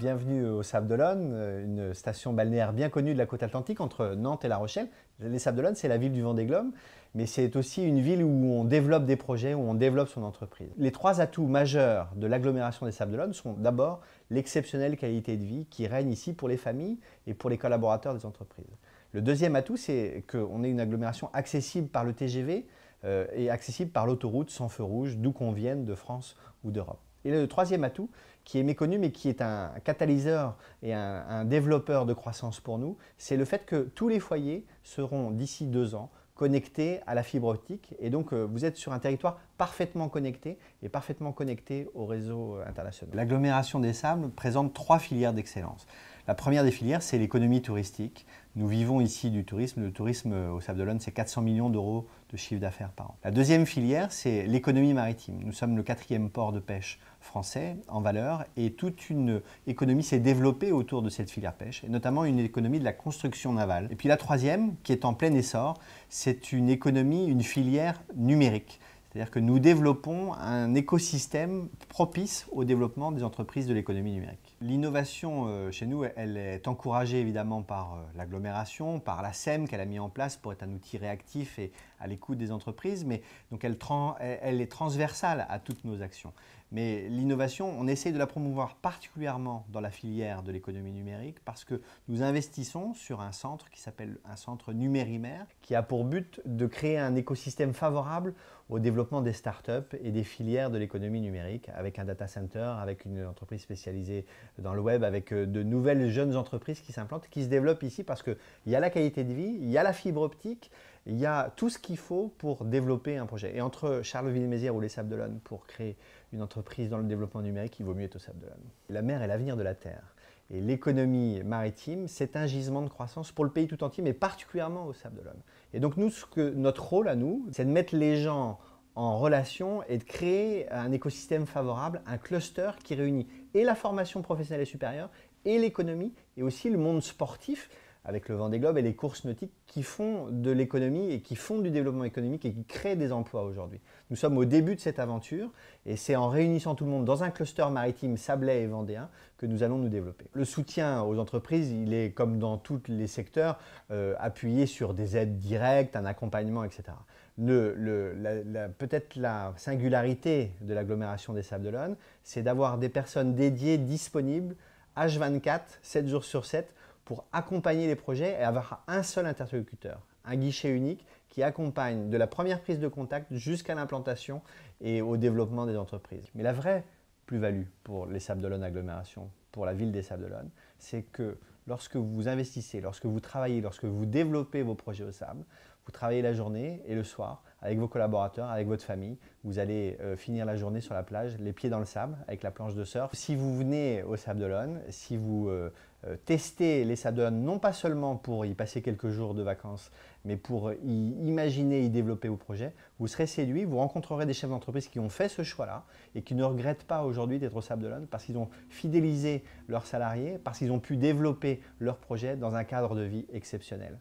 Bienvenue au Sables d'Olonne, une station balnéaire bien connue de la côte atlantique entre Nantes et La Rochelle. Les Sables d'Olonne, c'est la ville du Vendée Globe, mais c'est aussi une ville où on développe des projets, où on développe son entreprise. Les trois atouts majeurs de l'agglomération des Sables d'Olonne sont d'abord l'exceptionnelle qualité de vie qui règne ici pour les familles et pour les collaborateurs des entreprises. Le deuxième atout, c'est qu'on est une agglomération accessible par le TGV et accessible par l'autoroute sans feu rouge, d'où qu'on vienne, de France ou d'Europe. Et le troisième atout, qui est méconnu mais qui est un catalyseur et un développeur de croissance pour nous, c'est le fait que tous les foyers seront d'ici 2 ans connectés à la fibre optique. Et donc vous êtes sur un territoire parfaitement connecté et parfaitement connecté au réseau international. L'agglomération des Sables présente 3 filières d'excellence. La première des filières, c'est l'économie touristique. Nous vivons ici du tourisme. Le tourisme au Sables d'Olonne, c'est 400 millions d'euros de chiffre d'affaires par an. La deuxième filière, c'est l'économie maritime. Nous sommes le 4e port de pêche français en valeur et toute une économie s'est développée autour de cette filière pêche, et notamment une économie de la construction navale. Et puis la troisième, qui est en plein essor, c'est une économie, une filière numérique. C'est-à-dire que nous développons un écosystème propice au développement des entreprises de l'économie numérique. L'innovation chez nous, elle est encouragée évidemment par l'agglomération, par la SEM qu'elle a mis en place pour être un outil réactif et à l'écoute des entreprises, mais donc elle est transversale à toutes nos actions. Mais l'innovation, on essaie de la promouvoir particulièrement dans la filière de l'économie numérique parce que nous investissons sur un centre qui s'appelle un centre Numérimaire qui a pour but de créer un écosystème favorable au développement des startups et des filières de l'économie numérique avec un data center, avec une entreprise spécialisée dans le web, avec de nouvelles jeunes entreprises qui s'implantent, qui se développent ici parce qu'il y a la qualité de vie, il y a la fibre optique, il y a tout ce qu'il faut pour développer un projet. Et entre Charleville-Mézières ou les Sables d'Olonne pour créer une entreprise dans le développement numérique, il vaut mieux être aux Sables d'Olonne. La mer est l'avenir de la terre. Et l'économie maritime, c'est un gisement de croissance pour le pays tout entier, mais particulièrement aux Sables d'Olonne. Et donc nous, notre rôle à nous, c'est de mettre les gens en relation et de créer un écosystème favorable, un cluster qui réunit et la formation professionnelle et supérieure, et l'économie, et aussi le monde sportif, avec le Vendée Globe et les courses nautiques qui font de l'économie et qui font du développement économique et qui créent des emplois aujourd'hui. Nous sommes au début de cette aventure et c'est en réunissant tout le monde dans un cluster maritime sablais et vendéen que nous allons nous développer. Le soutien aux entreprises, il est comme dans tous les secteurs, appuyé sur des aides directes, un accompagnement, etc. Peut-être la singularité de l'agglomération des Sables d'Olonne, c'est d'avoir des personnes dédiées, disponibles, H24, 7 jours sur 7, pour accompagner les projets et avoir un seul interlocuteur, un guichet unique qui accompagne de la première prise de contact jusqu'à l'implantation et au développement des entreprises. Mais la vraie plus-value pour les Sables d'Olonne agglomération, pour la ville des Sables d'Olonne, c'est que lorsque vous investissez, lorsque vous travaillez, lorsque vous développez vos projets au sable, vous travaillez la journée et le soir avec vos collaborateurs, avec votre famille. Vous allez finir la journée sur la plage, les pieds dans le sable, avec la planche de surf. Si vous venez aux Sables d'Olonne, si vous testez les Sables d'Olonne, non pas seulement pour y passer quelques jours de vacances, mais pour y imaginer, y développer vos projets, vous serez séduit, vous rencontrerez des chefs d'entreprise qui ont fait ce choix-là et qui ne regrettent pas aujourd'hui d'être aux Sables d'Olonne parce qu'ils ont fidélisé leurs salariés, parce qu'ils ont pu développer leurs projets dans un cadre de vie exceptionnel.